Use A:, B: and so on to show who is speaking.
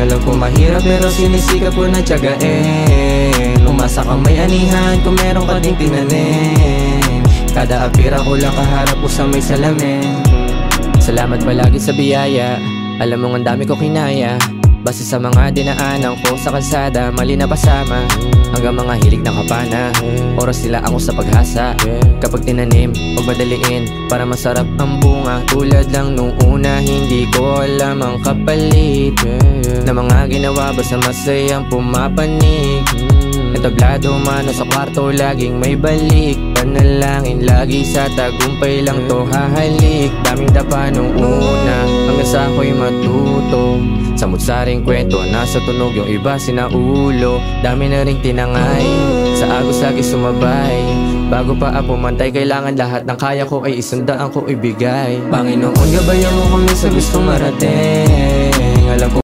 A: Alam ko mahirap pero sinisikap ko na tiyagain. Umasa kang may anihan kung meron ka ding tinanim. Kada apira ko lang kaharap ko sa may salamin. Salamat palagi sa biyaya, alam mo ang dami ko kinaya. Base sa mga dinaanan ko sa kalsada, mali na pasama hanggang mga hilig ng kapana. Oras nila ako sa paghasa. Kapag tinanim, huwag madaliin para masarap ang bunga. Tulad lang nung una, hindi ko alam ang kapalit na mga ginawa basta masayang pumapanig. Entablado mano sa kwarto, laging may balik. Panalangin lagi sa tagumpay lang to hahalik. Daming dapa nung una hanggang sa ako'y matuto. Samut-saring kwento, nasa tunog yung iba sinaulo. Dami na ring tinangay, sa agos lagi sumabay. Bago pa ako mantay, kailangan lahat ng kaya ko ay isandaan ko ibigay. Panginoon, gabayan mo kami sa gustong marating.